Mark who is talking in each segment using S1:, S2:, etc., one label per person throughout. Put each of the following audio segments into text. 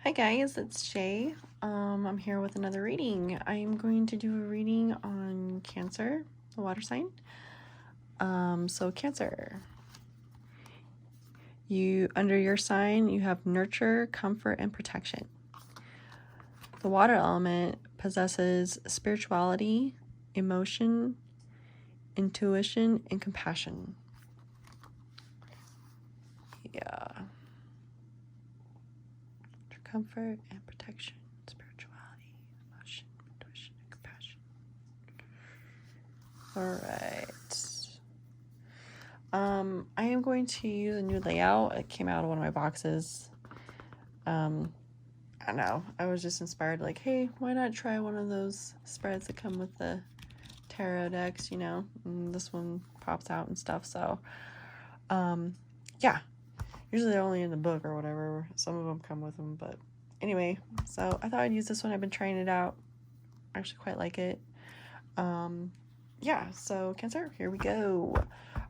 S1: Hi guys, it's Shay. I'm here with another reading. I'm going to do a reading on Cancer, the water sign. So Cancer, under your sign, you have nurture, comfort, and protection. The water element possesses spirituality, emotion, intuition, and compassion. Yeah. Comfort and protection, spirituality, emotion, intuition, and compassion. All right. I am going to use a new layout. It came out of one of my boxes. I don't know. I was just inspired, like, hey, why not try one of those spreads that come with the tarot decks, And this one pops out and stuff. So, yeah. Usually they're only in the book or whatever. Some of them come with them, but anyway. So I thought I'd use this one. I've been trying it out. I actually quite like it. Yeah, so Cancer, here we go.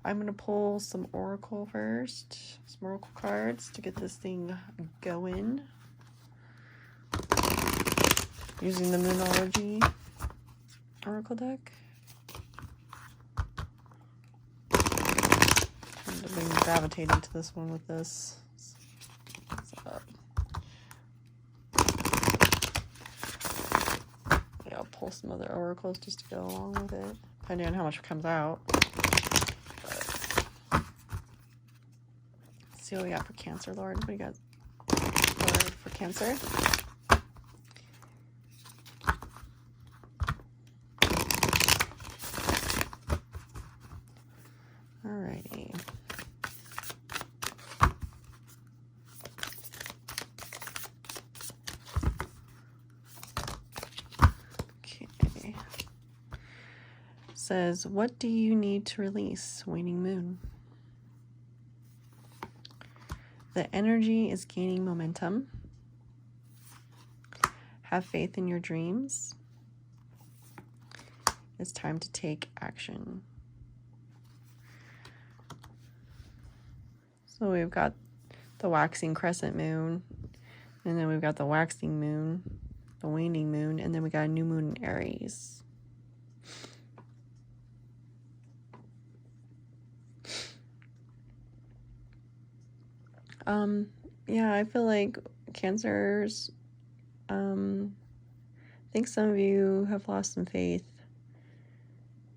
S1: I'm going to pull some Oracle first, some Oracle cards to get this thing going. Using the Moonology Oracle deck. I've been gravitating to this one with this. So, yeah, I'll pull some other Oracles just to go along with it, depending on how much comes out. But, let's see what we got for Cancer, Lord. What do you got, Lord, for Cancer? Alrighty. Okay. Says, what do you need to release, Waning Moon? The energy is gaining momentum. Have faith in your dreams. It's time to take action. So we've got the waxing crescent moon, and then we've got the waxing moon, the waning moon, and then we got a new moon in Aries. Yeah, I feel like Cancers, I think some of you have lost some faith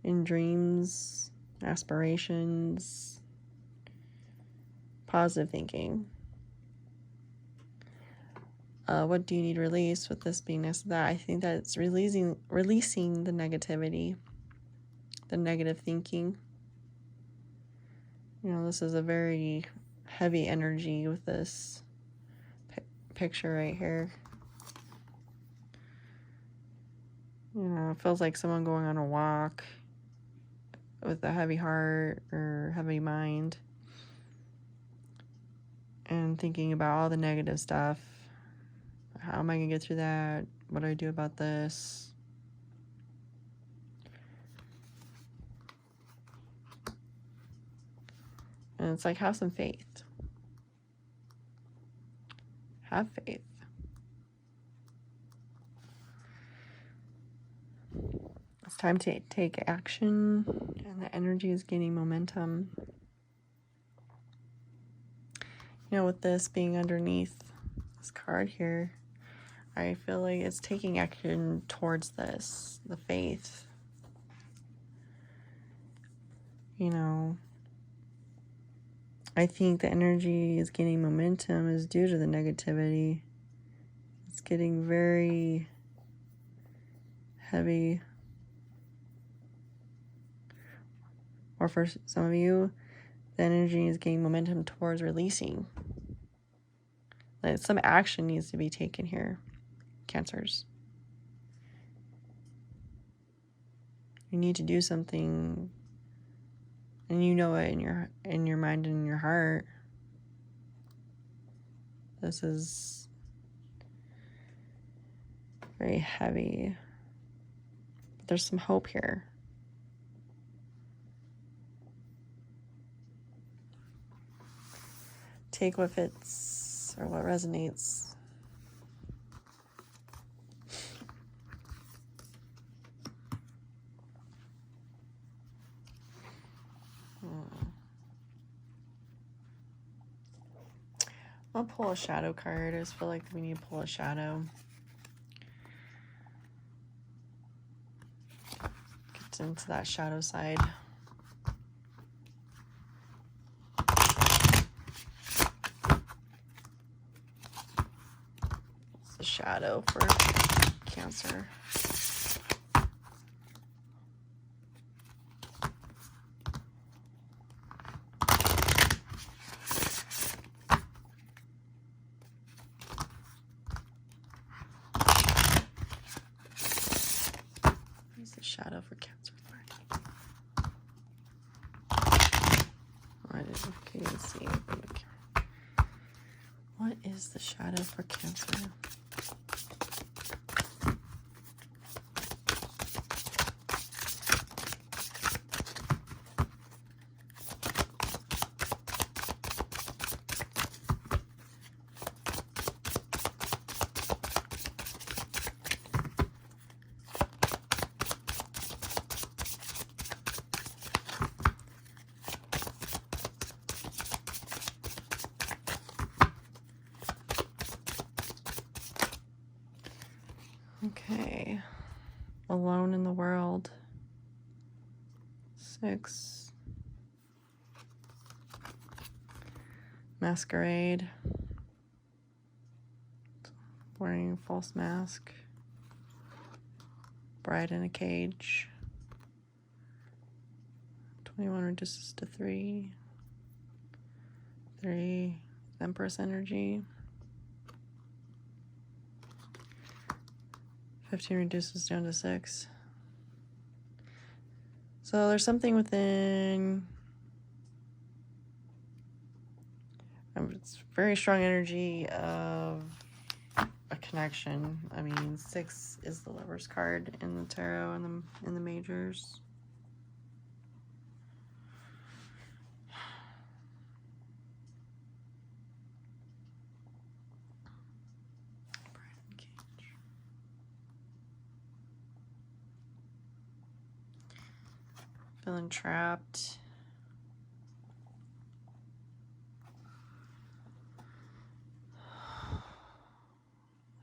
S1: in dreams, aspirations, positive thinking. What do you need release with this being this, that? I think that it's releasing the negativity, the negative thinking. This is a very heavy energy with this picture right here. It feels like someone going on a walk with a heavy heart or heavy mind and thinking about all the negative stuff. How am I going to get through that? What do I do about this? And it's like, have some faith. Have faith. It's time to take action, and the energy is gaining momentum. With this being underneath this card here, I feel like it's taking action towards this, the faith. I think the energy is gaining momentum is due to the negativity. It's getting very heavy. Or for some of you, the energy is gaining momentum towards releasing. Like some action needs to be taken here, Cancers. You need to do something, and you know it in your mind and in your heart. This is very heavy. But there's some hope here. Take what fits or what resonates. I'll pull a shadow card. I just feel like we need to pull a shadow. Get into that shadow side. It's the shadow for Cancer. Shadow for Cancer. I can't even see it. What is the shadow for Cancer? Okay. Alone in the World. 6. Masquerade. Wearing a false mask. Bride in a Cage. 21 reduces to 3. 3. Empress Energy. 15 reduces down to 6. So there's something within. It's very strong energy of a connection. I mean, 6 is the Lover's card in the tarot and in the majors. Feeling trapped.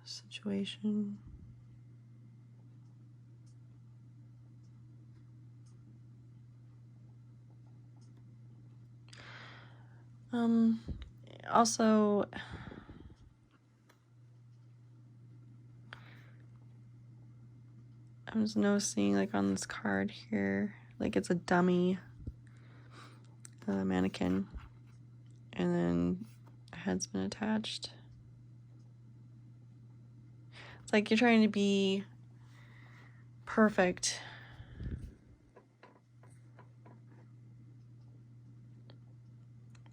S1: Situation. Also, I'm just noticing, like, on this card here, like, it's a dummy mannequin, and then a head's been attached. It's like you're trying to be perfect.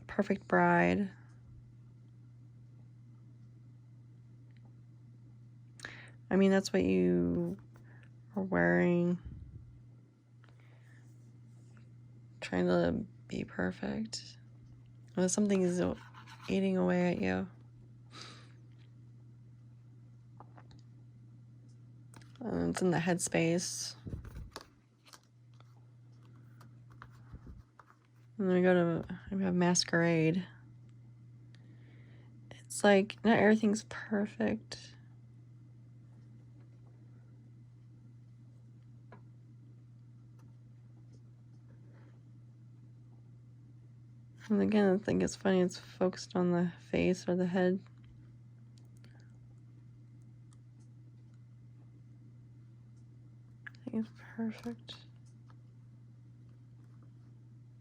S1: Perfect bride. I mean, that's what you are wearing. Trying to be perfect. Well, something is eating away at you. It's in the headspace. And then we have Masquerade. It's like, not everything's perfect. And again, I think it's funny, it's focused on the face or the head. I think it's perfect.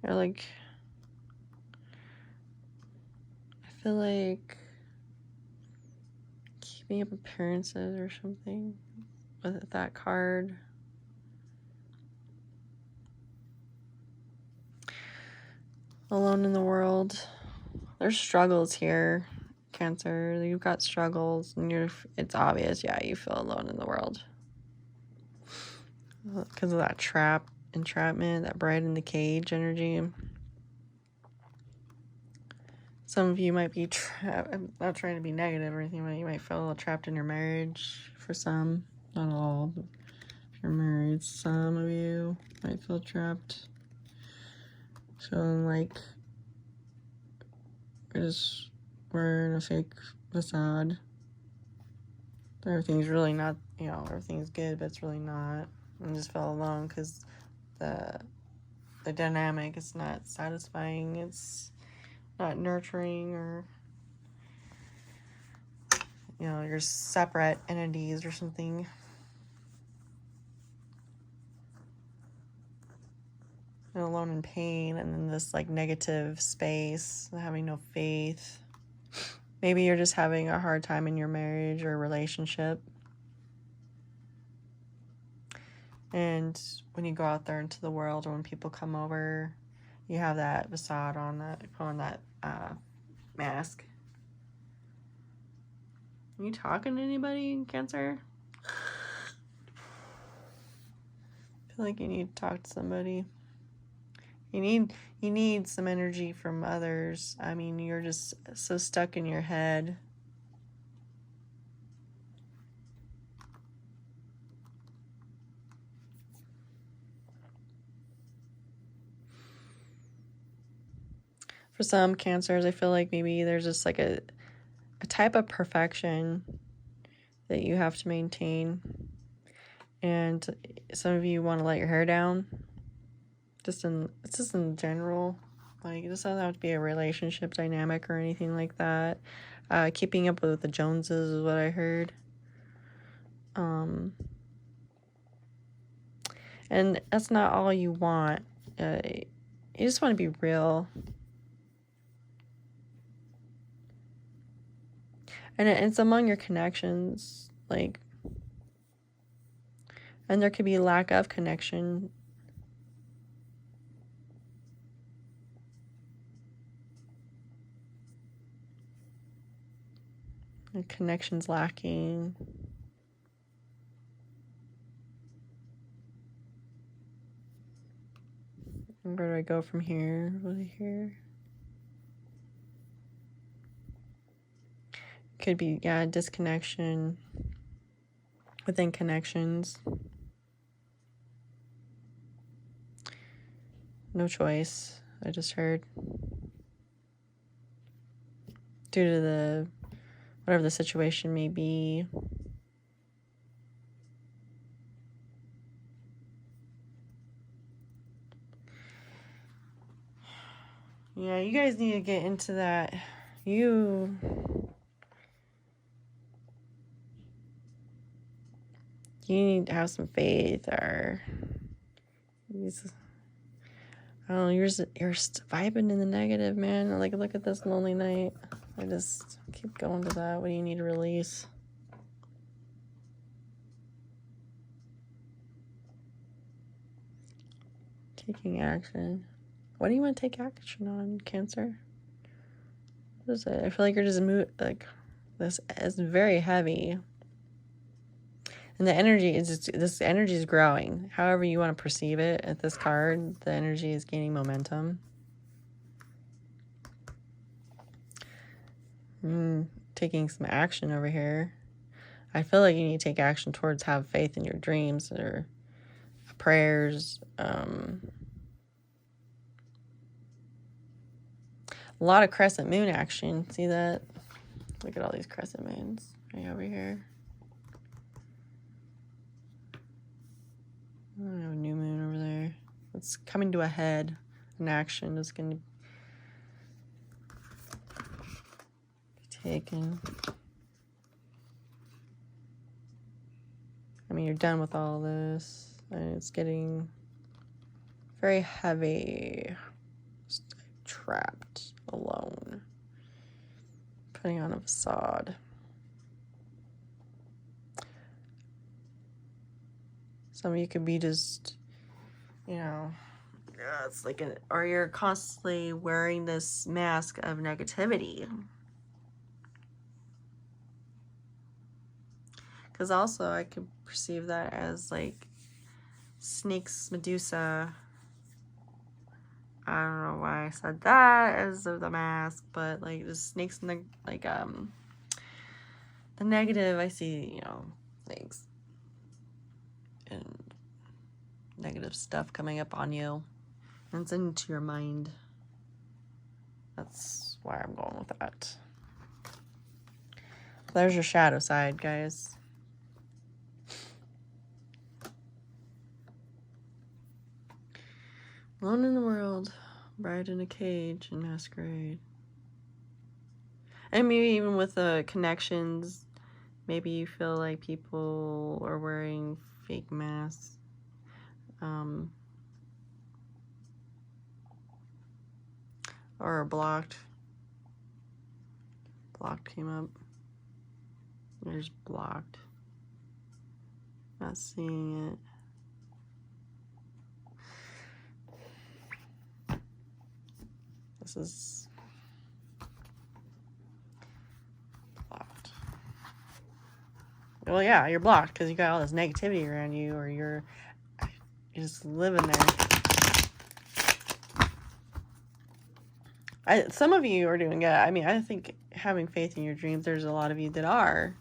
S1: Or like, I feel like keeping up appearances or something with that card. Alone in the World. There's struggles here, Cancer. You've got struggles, and it's obvious, yeah, you feel alone in the world. Because of that entrapment, that bride in the cage energy. Some of you might be trapped. I'm not trying to be negative or anything, but you might feel trapped in your marriage for some. Not all, but if you're married, some of you might feel trapped. Feeling like we're wearing a fake facade. Everything's really not, you know, everything's good, but it's really not. I just felt alone because the dynamic is not satisfying. It's not nurturing, or, you know, you're separate entities or something. And alone in pain, and then this like negative space, having no faith. Maybe you're just having a hard time in your marriage or relationship. And when you go out there into the world, or when people come over, you have that facade on, that mask. Are you talking to anybody, Cancer? I feel like you need to talk to somebody. You need some energy from others. I mean, you're just so stuck in your head. For some Cancers, I feel like maybe there's just like a type of perfection that you have to maintain. And some of you want to let your hair down. It's just in general. Like, it doesn't have to be a relationship dynamic or anything like that. Keeping up with the Joneses is what I heard. And that's not all you want. You just want to be real. And it's among your connections, like, and there could be lack of connection. And connection's lacking. And where do I go from here? What is here? Could be, yeah, disconnection within connections. No choice, I just heard. Due to the, whatever the situation may be. Yeah, you guys need to get into that. You need to have some faith, or I don't know, you're vibing in the negative, man. Like, look at this lonely night. I just keep going to that. What do you need to release? Taking action. What do you want to take action on, Cancer? What is it? I feel like you're just like, this is very heavy. And the energy is this energy is growing. However you want to perceive it at this card, the energy is gaining momentum. Taking some action over here. I feel like you need to take action towards have faith in your dreams or prayers. A lot of crescent moon action. See that? Look at all these crescent moons right over here. I have a new moon over there. It's coming to a head. An action is going to be taken. I mean, you're done with all this, and it's getting very heavy. Just trapped, alone, putting on a facade. Some of you could be just, you know, it's like or you're constantly wearing this mask of negativity. Because also I could perceive that as like snakes, Medusa. I don't know why I said that as the mask, but like the snakes and the negative, I see, you know, things and negative stuff coming up on you. And it's into your mind. That's why I'm going with that. There's your shadow side, guys. Alone in the world, bride in a cage and masquerade. And maybe even with the connections, maybe you feel like people are wearing fake masks. Or blocked. Blocked came up. There's blocked. Not seeing it. This is blocked. Well, yeah, you're blocked because you got all this negativity around you, or you're just living there. Some of you are doing good. I mean, I think having faith in your dreams, there's a lot of you that are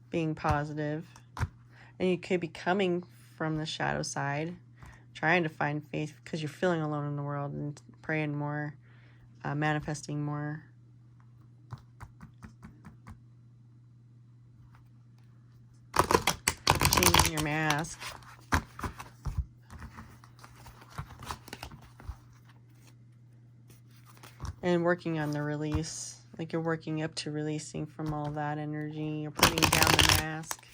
S1: being positive. And you could be coming from the shadow side, trying to find faith because you're feeling alone in the world and praying more, manifesting more. Changing your mask. And working on the release. Like you're working up to releasing from all that energy. You're putting down the mask.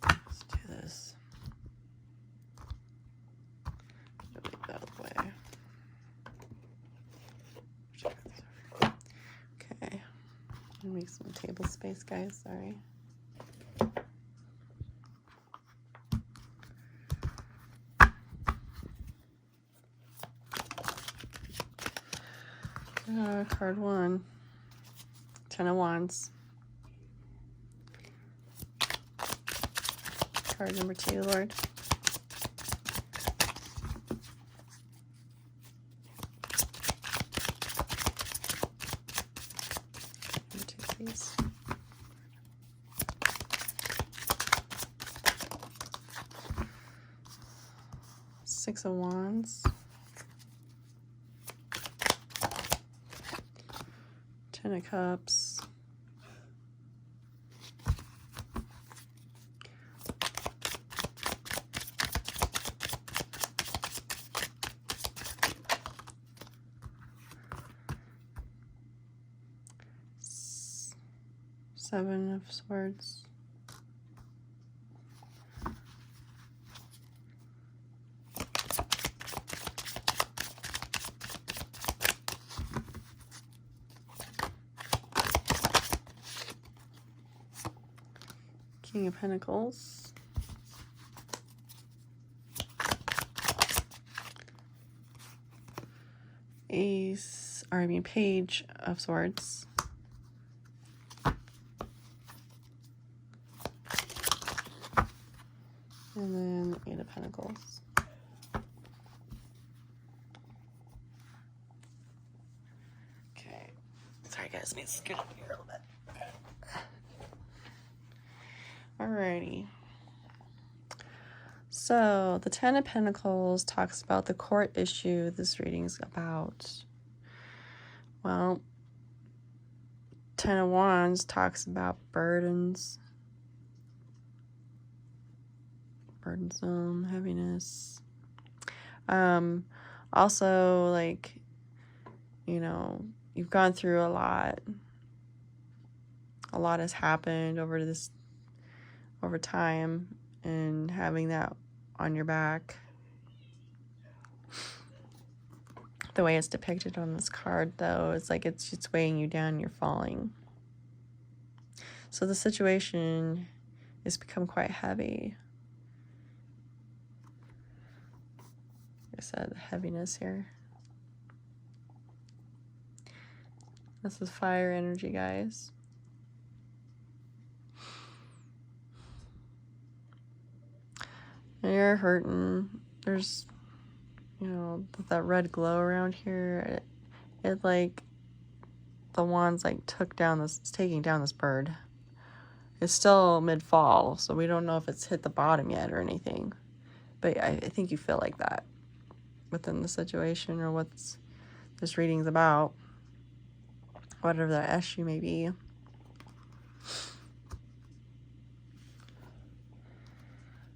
S1: Let's do this. Get that out of the way. Okay. Make some table space, guys. Sorry. Card 1. 10 of Wands. Card number 2, Lord. Number 2, please. Six of Wands. 10 of Cups. Seven of Swords. King of Pentacles. Page of Swords. And then 8 of Pentacles. Okay. Sorry guys, let me scoot up here a little bit. Alrighty. So the 10 of Pentacles talks about the court issue this reading's about. Well, 10 of Wands talks about burdens. Burdensome, heaviness. Also, like, you know, you've gone through a lot. A lot has happened over time, and having that on your back. The way it's depicted on this card, though, it's like it's just weighing you down, you're falling. So the situation has become quite heavy. Like I said, heaviness here. This is fire energy, guys. And you're hurting. There's, you know, that red glow around here. It like, the wands like it's taking down this bird. It's still mid-fall, so we don't know if it's hit the bottom yet or anything. But I think you feel like that. within the situation or what's this reading's about, whatever that issue may be.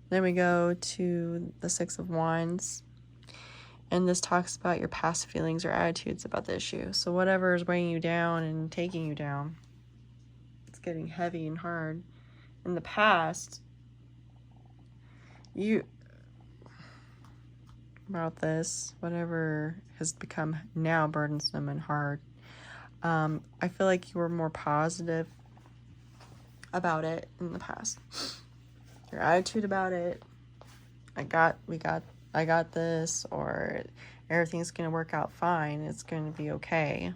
S1: Then we go to the Six of Wands, and this talks about your past feelings or attitudes about the issue. So whatever is weighing you down and taking you down, it's getting heavy and hard. In the past, about this, whatever has become now burdensome and hard, I feel like you were more positive about it in the past. Your attitude about it, I got this, or everything's gonna work out fine, it's gonna be okay.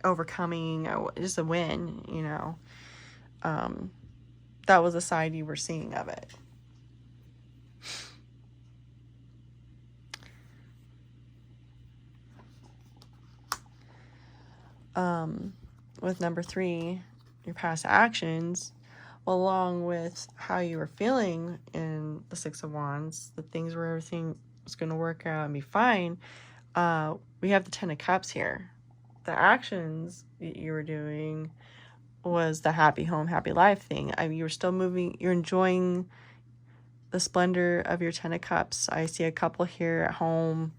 S1: Overcoming, just a win, you know. That was the side you were seeing of it. With number 3, your past actions, along with how you were feeling in the Six of Wands, the things where everything was going to work out and be fine, we have the Ten of Cups here. The actions you were doing was the happy home, happy life thing. I mean, you were still moving, you're enjoying the splendor of your Ten of Cups. I see a couple here at home,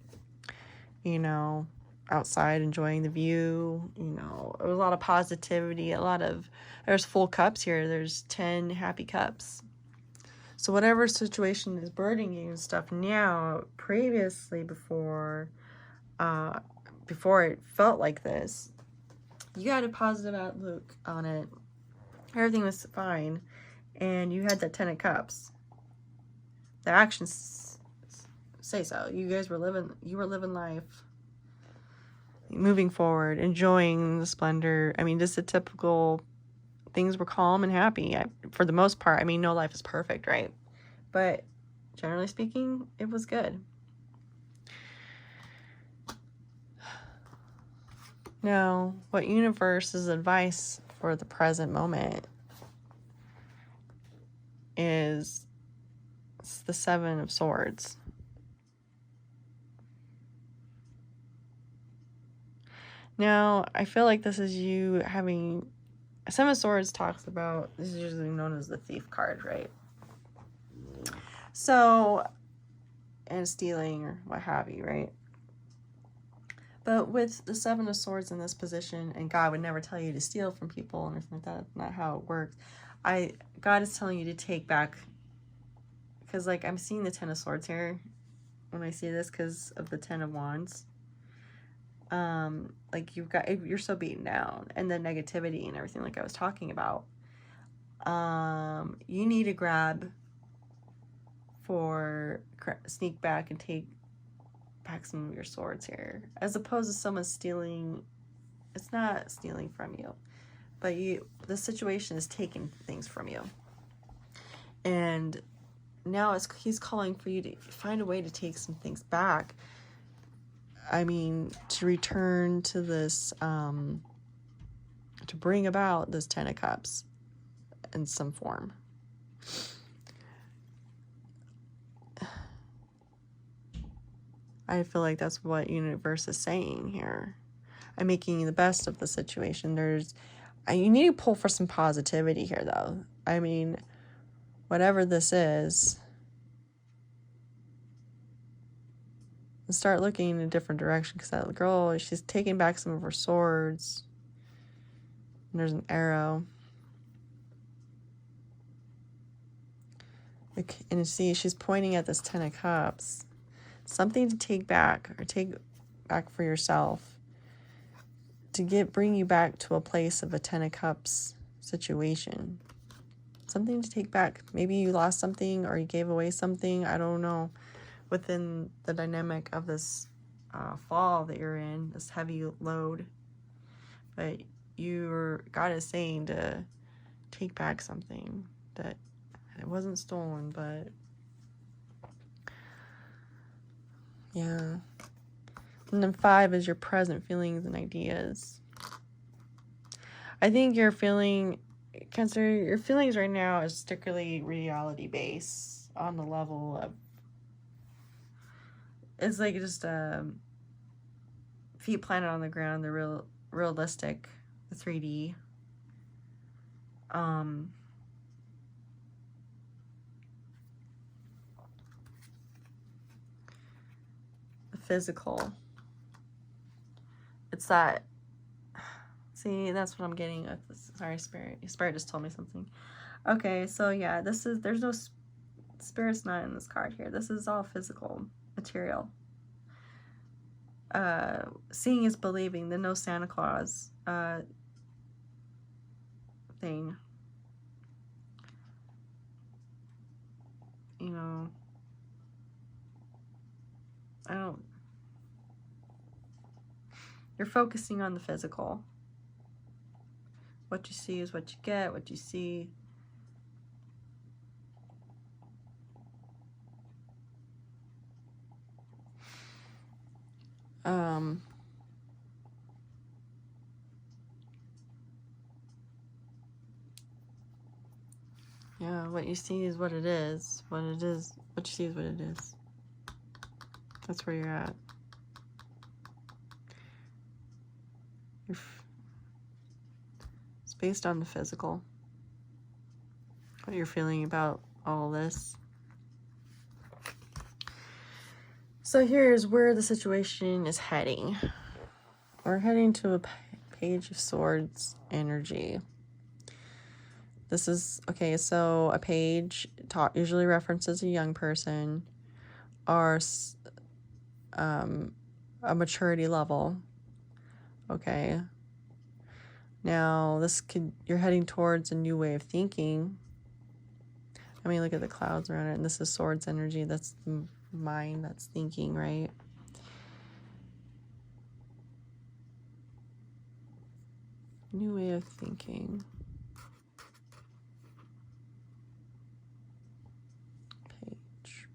S1: you know, outside enjoying the view, you know, there was a lot of positivity, there's full cups here, there's 10 happy cups. So whatever situation is burdening you and stuff now, previously before it felt like this, you got a positive outlook on it, everything was fine, and you had that 10 of Cups. The actions say so. You were living life, moving forward, enjoying the splendor. I mean, just the typical things were calm and happy for the most part. I mean, no life is perfect, right? But generally speaking, it was good. Now, what universe's advice for the present moment is the Seven of Swords. Now, I feel like this is you having... Seven of Swords talks about... This is usually known as the Thief card, right? So, and stealing or what have you, right? But with the Seven of Swords in this position, and God would never tell you to steal from people or anything like that. That's not how it works. God is telling you to take back... Because, like, I'm seeing the Ten of Swords here when I see this because of the Ten of Wands. Like, you're so beaten down, and the negativity and everything like I was talking about. You need to sneak back and take back some of your swords here, as opposed to someone stealing. It's not stealing from you, but the situation is taking things from you, and now he's calling for you to find a way to take some things back. I mean, to return to this, to bring about this Ten of Cups in some form. I feel like that's what universe is saying here. I'm making the best of the situation. You need to pull for some positivity here, though. I mean, whatever this is, start looking in a different direction, because that girl, she's taking back some of her swords. And there's an arrow. And see, she's pointing at this Ten of Cups. Something to take back, or take back for yourself, to bring you back to a place of a Ten of Cups situation. Something to take back. Maybe you lost something, or you gave away something, I don't know, within the dynamic of this fall that you're in, this heavy load. But God is saying to take back something that it wasn't stolen, but yeah. And then 5 is your present feelings and ideas. I think your feelings right now is strictly reality based, on the level of it's like just feet planted on the ground, the realistic, the 3D. The physical. It's that. See, that's what I'm getting with this. Sorry, Spirit. Spirit just told me something. Okay, so yeah, this is, there's no, Spirit's not in this card here. This is all physical material. Seeing is believing, the no Santa Claus thing. You know, you're focusing on the physical. What you see is what you get, what you see. Yeah, what you see is what it is. What you see is what it is. That's where you're at. It's based on the physical. What you're feeling about all this. So here's where the situation is heading. We're heading to a Page of Swords energy. This is, okay, so a page usually references a young person or a maturity level. Okay. Now, you're heading towards a new way of thinking. I mean, look at the clouds around it, and this is Swords energy. That's the mind that's thinking, right? New way of thinking. Page.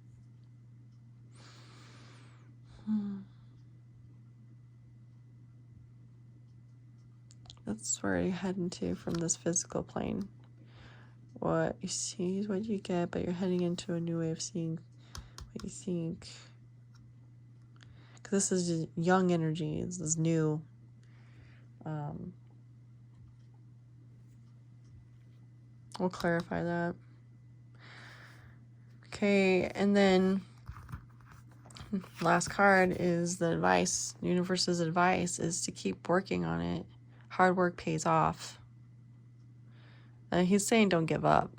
S1: That's where you're heading to from this physical plane. What you see is what you get, but you're heading into a new way of seeing what you think. Because this is young energy. This is new. We'll clarify that. Okay, and then last card is the advice. The universe's advice is to keep working on it. Hard work pays off. And he's saying don't give up.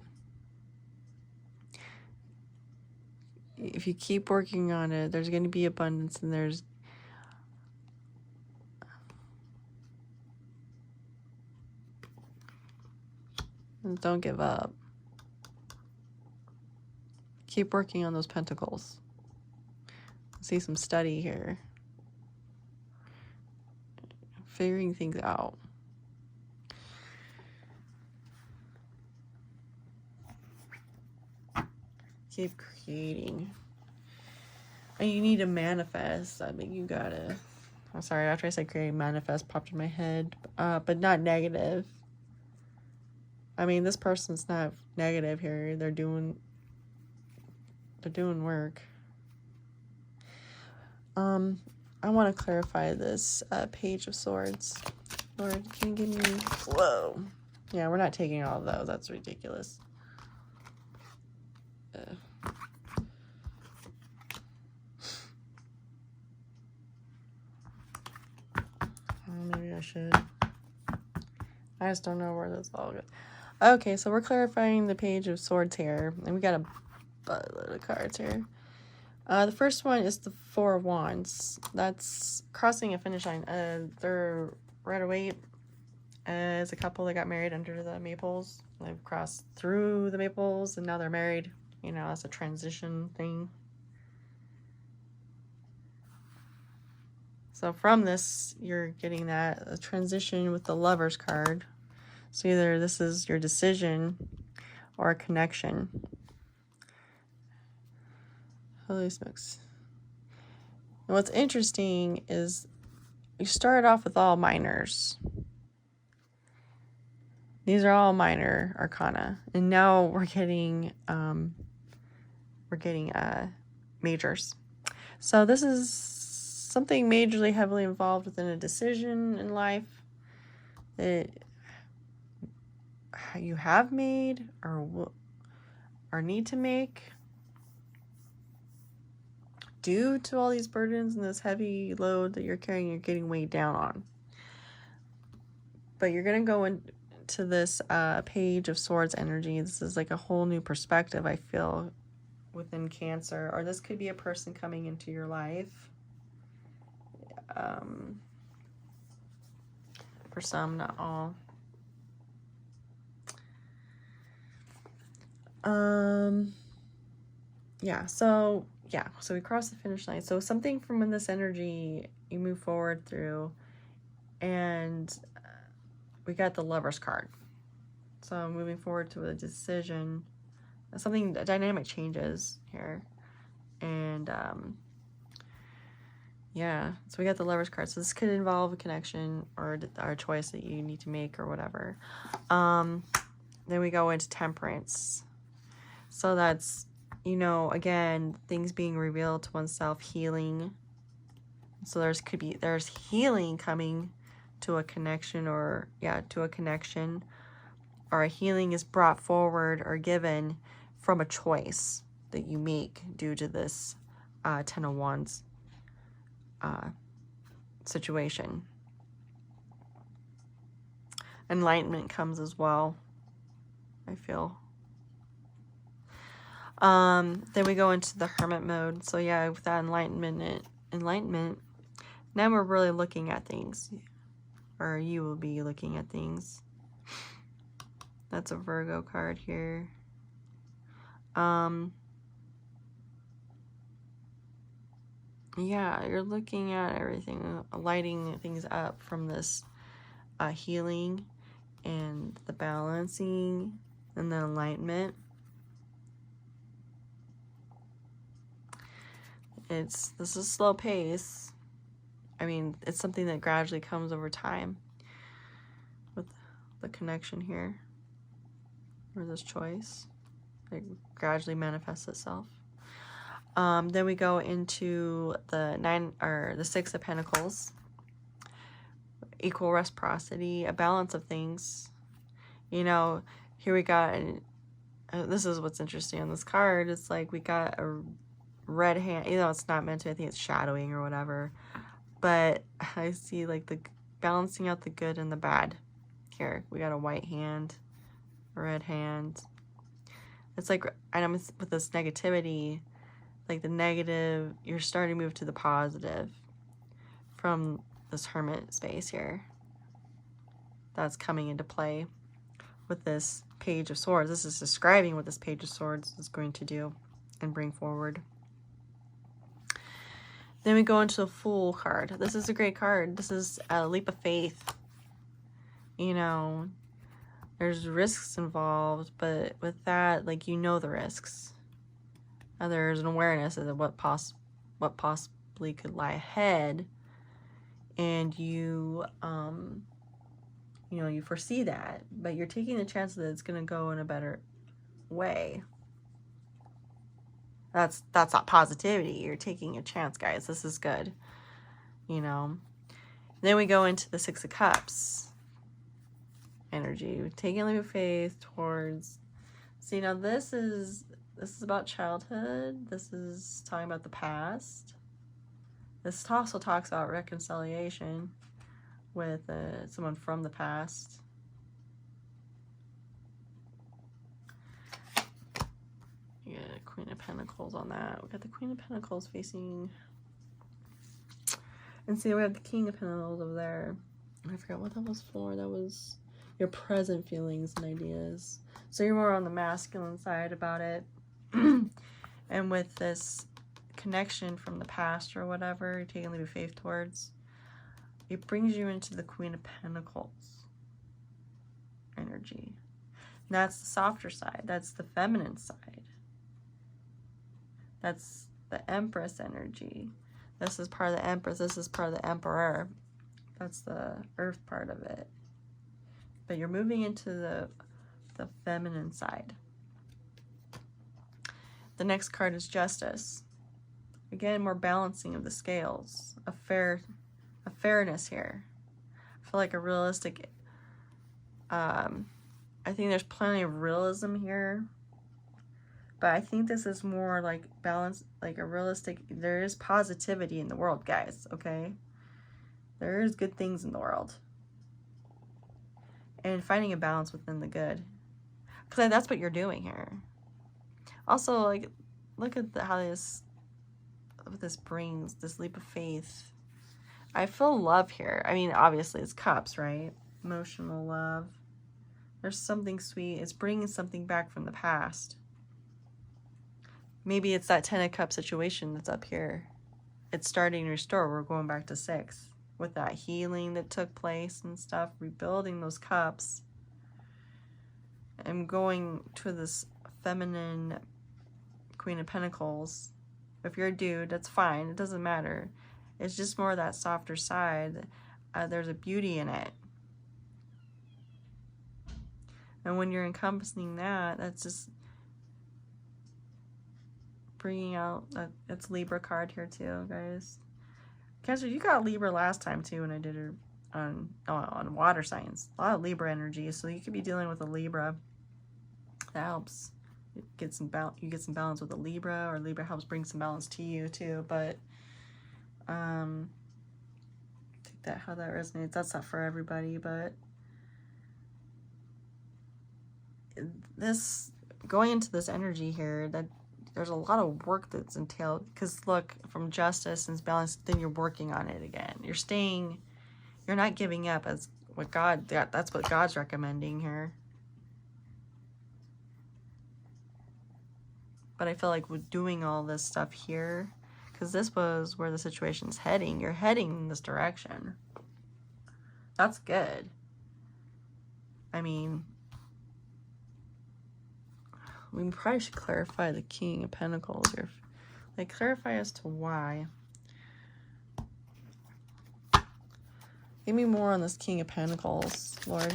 S1: If you keep working on it, there's going to be abundance, and don't give up. Keep working on those pentacles. See some study here. Figuring things out. Keep creating. And you need to manifest. I mean, you gotta. I'm sorry, after I said create, manifest popped in my head. But not negative. I mean, this person's not negative here. They're doing work. I want to clarify this Page of Swords. Lord, can you give me... Whoa. Yeah, we're not taking all of those. That's ridiculous. Maybe I should. I just don't know where this all goes. Okay, so we're clarifying the Page of Swords here. And we got a buttload of cards here. The first one is the Four of Wands. That's crossing a finish line. They're right away. It's a couple that got married under the maples. They've crossed through the maples and now they're married. You know, that's a transition thing. So from this, you're getting a transition with the Lover's card. So either this is your decision or a connection. Holy smokes. And what's interesting is you start off with all minors. These are all minor arcana. And now we're getting majors. So this is something majorly heavily involved within a decision in life that you have made or need to make due to all these burdens and this heavy load that you're carrying, you're getting weighed down on. But you're going to go into this Page of Swords energy. This is like a whole new perspective, I feel, within Cancer. Or this could be a person coming into your life. For some, not all. So we cross the finish line. So something from this energy you move forward through, and we got the Lover's card. So moving forward to a decision, a dynamic changes here, and so we got the Lover's card. So this could involve a connection or a choice that you need to make or whatever. Then we go into Temperance. So that's, again, things being revealed to oneself, healing. So there's healing coming to a connection or a healing is brought forward or given from a choice that you make due to this Ten of Wands situation. Enlightenment comes as well, I feel. Then we go into the Hermit mode. So with that enlightenment, now we're really looking at things, or you will be looking at things. That's a Virgo card here. You're looking at everything, lighting things up from this healing and the balancing and the enlightenment. This is slow pace. I mean, it's something that gradually comes over time with the connection here, or this choice. It gradually manifests itself. Then we go into the Six of Pentacles. Equal reciprocity, a balance of things. Here we got, this is what's interesting on this card. It's like we got a red hand, it's not meant to, I think it's shadowing or whatever. But I see like the balancing out the good and the bad. Here, we got a white hand, a red hand. It's like, and I'm with this negativity, like the negative, you're starting to move to the positive from this Hermit space here. That's coming into play with this Page of Swords. This is describing what this Page of Swords is going to do and bring forward. Then we go into the Fool card. This is a great card. This is a leap of faith. There's risks involved, but with that, like, the risks. There's an awareness of what possibly could lie ahead, and you foresee that, but you're taking the chance that it's going to go in a better way. That's not positivity. You're taking a chance, guys. This is good. Then we go into the Six of Cups energy, taking a leap of faith towards. See, now this is about childhood. This is talking about the past. This also talks about reconciliation with someone from the past. You got a Queen of Pentacles on that. We got the Queen of Pentacles facing, and see, we have the King of Pentacles over there. I forgot what that was for. That was your present feelings and ideas. So you're more on the masculine side about it. And with this connection from the past or whatever, you're taking a leap of faith towards, it brings you into the Queen of Pentacles energy. And that's the softer side. That's the feminine side. That's the Empress energy. This is part of the Empress. This is part of the Emperor. That's the earth part of it. But you're moving into the feminine side. The next card is Justice. Again, more balancing of the scales. A fairness here. I feel like a realistic, I think there's plenty of realism here. But I think this is more like balance, like a realistic, there is positivity in the world, guys, okay? There is good things in the world. And finding a balance within the good. Because that's what you're doing here. Also, like, look at how what this brings, this leap of faith. I feel love here. I mean, obviously it's cups, right? Emotional love. There's something sweet. It's bringing something back from the past. Maybe it's that 10 of Cups situation that's up here. It's starting to restore. We're going back to 6 with that healing that took place and stuff, rebuilding those cups. I'm going to this feminine Queen of Pentacles. If you're a dude, that's fine. It doesn't matter. It's just more that softer side. There's a beauty in it. And when you're encompassing that, that's just bringing out that it's Libra card here too, guys. Cancer, you got Libra last time too when I did her on water signs. A lot of Libra energy, so you could be dealing with a Libra. That helps get some balance. You get some balance with a Libra, or Libra helps bring some balance to you too. But take that how that resonates. That's not for everybody, but this going into this energy here, that there's a lot of work that's entailed, because look, from justice and balance, then you're working on it again. You're not giving up as what that's what God's recommending here. But I feel like with doing all this stuff here, because this was where the situation's heading, you're heading in this direction. That's good. I mean, we probably should clarify the King of Pentacles here. Like, clarify as to why. Give me more on this King of Pentacles, Lord.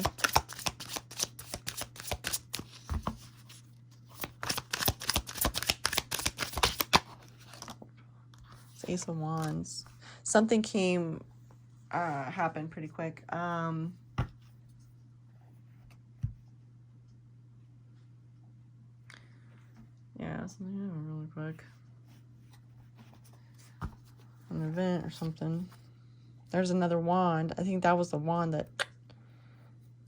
S1: It's Ace of Wands. Something happened pretty quick. Yeah, something happened really quick. An event or something. There's another wand. I think that was the wand that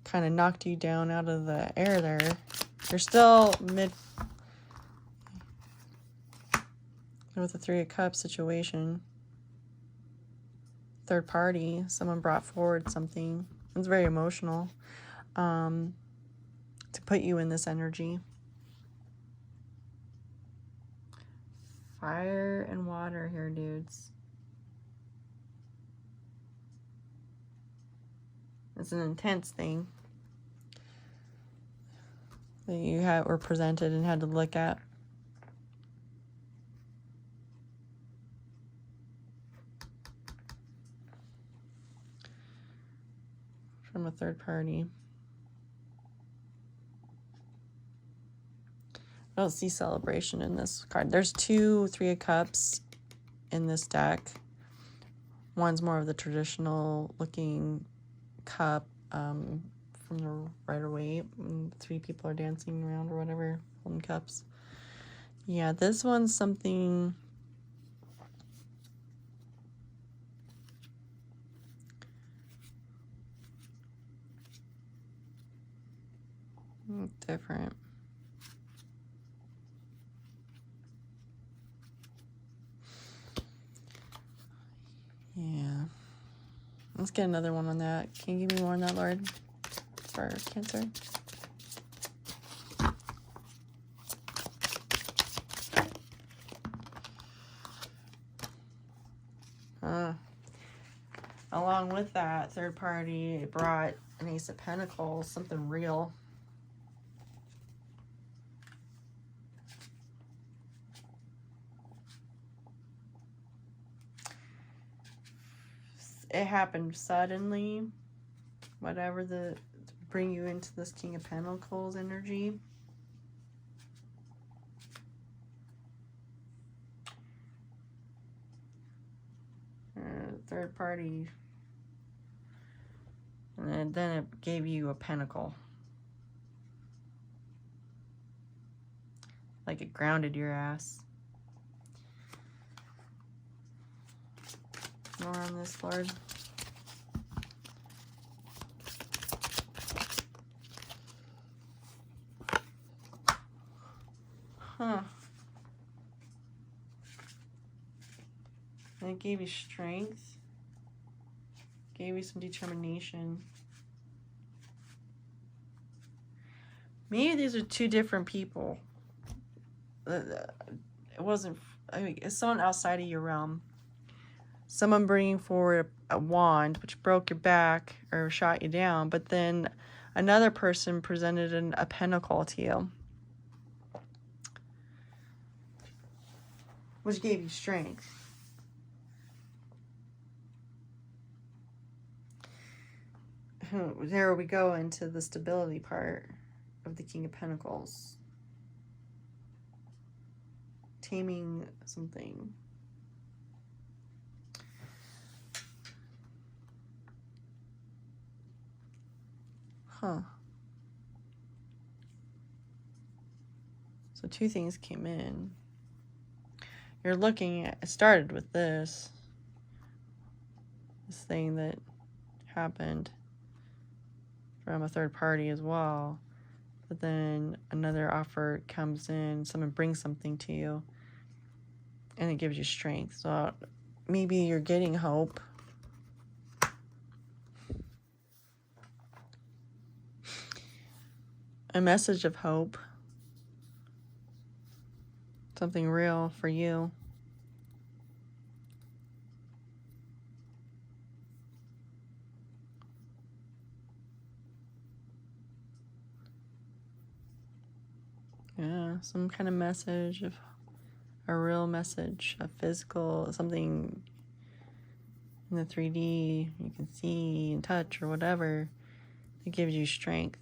S1: kind of knocked you down out of the air there. You're still with the 3 of Cups situation. Third party. Someone brought forward something. It's very emotional. To put you in this energy. Fire and water here, dudes. It's an intense thing that you were presented and had to look at. From a third party. I don't see celebration in this card. There's 2 3 of Cups in this deck. One's more of the traditional looking cup from the Rider-Waite. 3 people are dancing around or whatever, holding cups. Yeah, this one's something different. Yeah. Let's get another one on that. Can you give me more on that, Lord? For Cancer? Along with that third party, it brought an Ace of Pentacles, something real. It happened suddenly. Whatever to bring you into this King of Pentacles energy. third party. And then it gave you a pentacle. Like it grounded your ass. More on this, Lord. Huh. And it gave you strength. Gave you some determination. Maybe these are two different people. It wasn't, I mean, it's someone outside of your realm. Someone bringing forward a wand, which broke your back or shot you down, but then another person presented a pentacle to you, which gave you strength. There we go into the stability part of the King of Pentacles. Taming something. Huh. So two things came in. You're looking at, it started with this thing that happened from a third party as well. But then another offer comes in, someone brings something to you, and it gives you strength. So maybe you're getting hope. A message of hope. Something real for you. Yeah, some kind of message, of a real message, a physical, something in the 3D you can see and touch or whatever that gives you strength.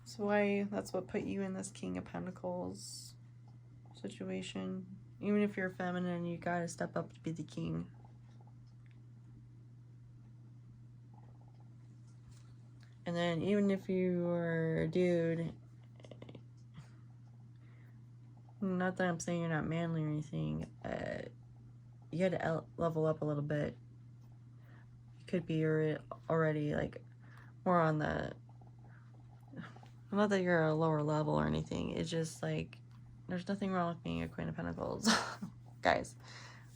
S1: So that's what put you in this King of Pentacles situation. Even if you're feminine, you gotta step up to be the king. And then even if you were a dude, not that I'm saying you're not manly or anything, you had to level up a little bit. You could be already like more on the, not that you're a lower level or anything, it's just like there's nothing wrong with being a Queen of Pentacles. Guys,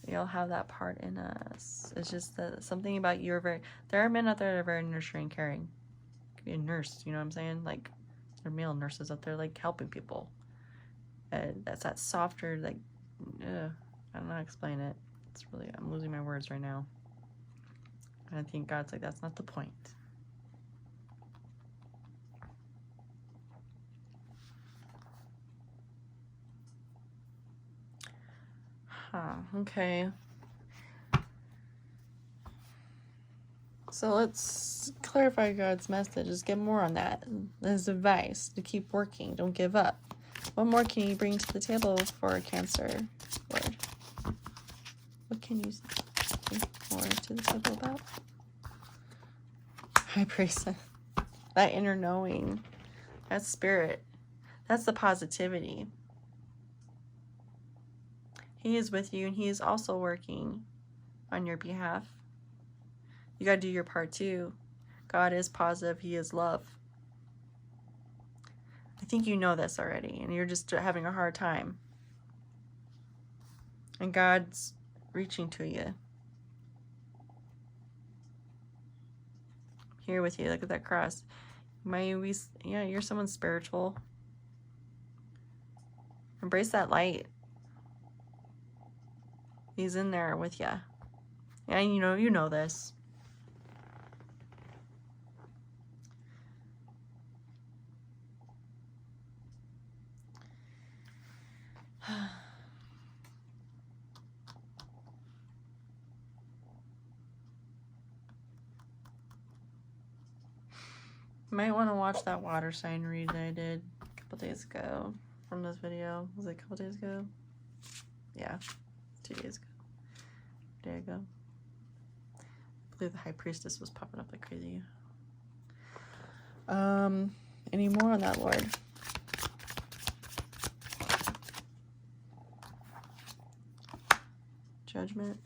S1: we all have that part in us. It's just that something about you are there are men out there that are very nurturing, caring. You could be a nurse, you know what I'm saying? Like, there are male nurses out there, like, helping people. That's that softer, like, I don't know how to explain it. It's really, I'm losing my words right now. And I think God's like, that's not the point. Okay. So let's clarify God's message. Just get more on that. His advice to keep working. Don't give up. What more can you bring to the table for Cancer, Lord? What can you bring more to the table about? High Priest. That inner knowing. That's spirit. That's the positivity. He is with you, and he is also working on your behalf. You got to do your part too. God is positive. He is love. I think you know this already, and you're just having a hard time. And God's reaching to you. Here with you. Look at that cross. You're someone spiritual. Embrace that light. He's in there with you. And you know this. Might want to watch that water sign read that I did a couple days ago from this video. Was it a couple days ago? Yeah, 2 days ago. A day ago. I believe the High Priestess was popping up like crazy. Any more on that, Lord? Judgment.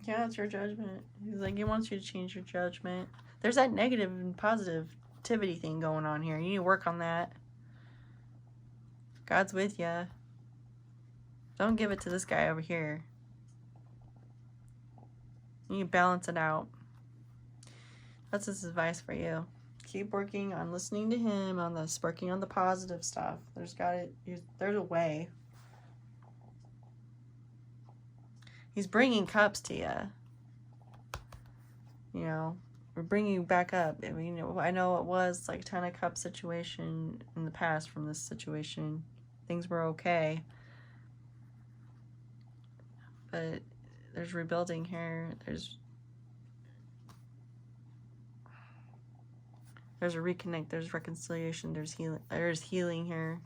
S1: Yeah, it's your judgment. He's like, he wants you to change your judgment. There's that negative and positivity thing going on here. You need to work on that. God's with you. Don't give it to this guy over here. You need to balance it out. That's his advice for you. Keep working on listening to him, on this, working on the positive stuff. There's a way. He's bringing cups to you. You know, we're bringing you back up. I mean, I know it was like a 10 of Cups situation in the past from this situation. Things were okay. But there's rebuilding here. There's a reconnect. There's reconciliation. There's healing. There's healing here.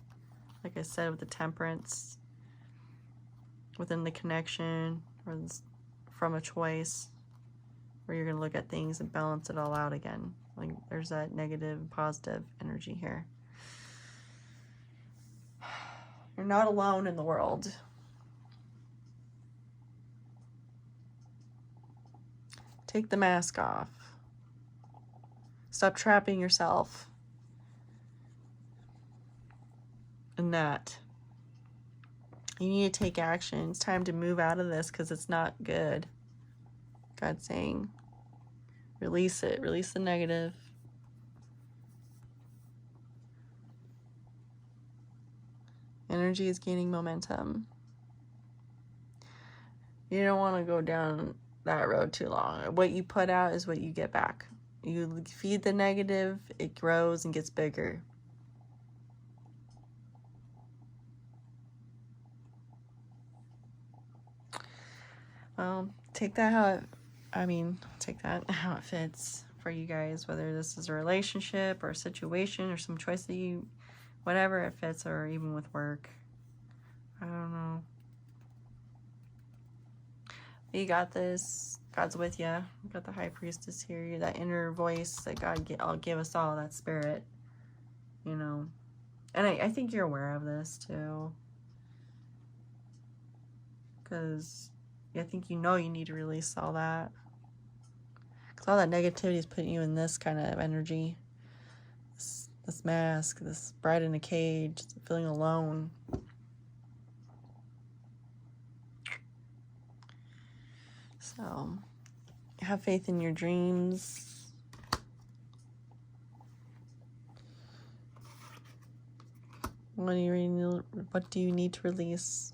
S1: Like I said, with the Temperance. Within the connection. Or from a choice. Where you're going to look at things and balance it all out again. Like there's that negative and positive energy here. You're not alone in the world. Take the mask off. Stop trapping yourself in that. You need to take action. It's time to move out of this because it's not good. God's saying, release it. Release the negative. Energy is gaining momentum. You don't want to go down that road too long. What you put out is what you get back. You feed the negative, it grows and gets bigger. Well, take that how it fits for you guys, whether this is a relationship or a situation or some choice that you, whatever it fits, or even with work. I don't know. You got this. God's with you. You got the High Priestess here. That inner voice that I'll give us all, that spirit. You know. And I think you're aware of this too. Because I think you know you need to release all that. Because all that negativity is putting you in this kind of energy. This mask, this bride in a cage, feeling alone. So, have faith in your dreams. What do you need to release?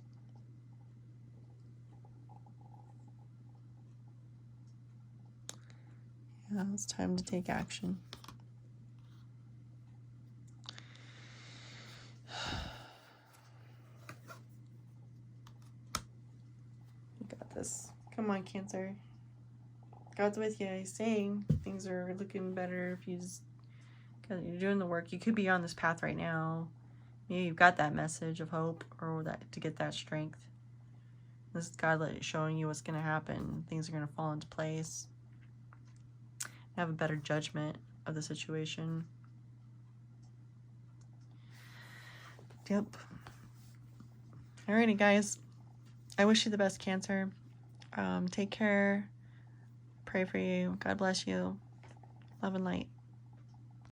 S1: Yeah, it's time to take action. You got this. Come on, Cancer. God's with you. He's saying things are looking better if you just, because you're doing the work. You could be on this path right now. You've got that message of hope, or that to get that strength. This is God showing you what's going to happen. Things are going to fall into place. Have a better judgment of the situation. Yep. Alrighty, guys. I wish you the best, Cancer. Take care. Pray for you. God bless you. Love and light.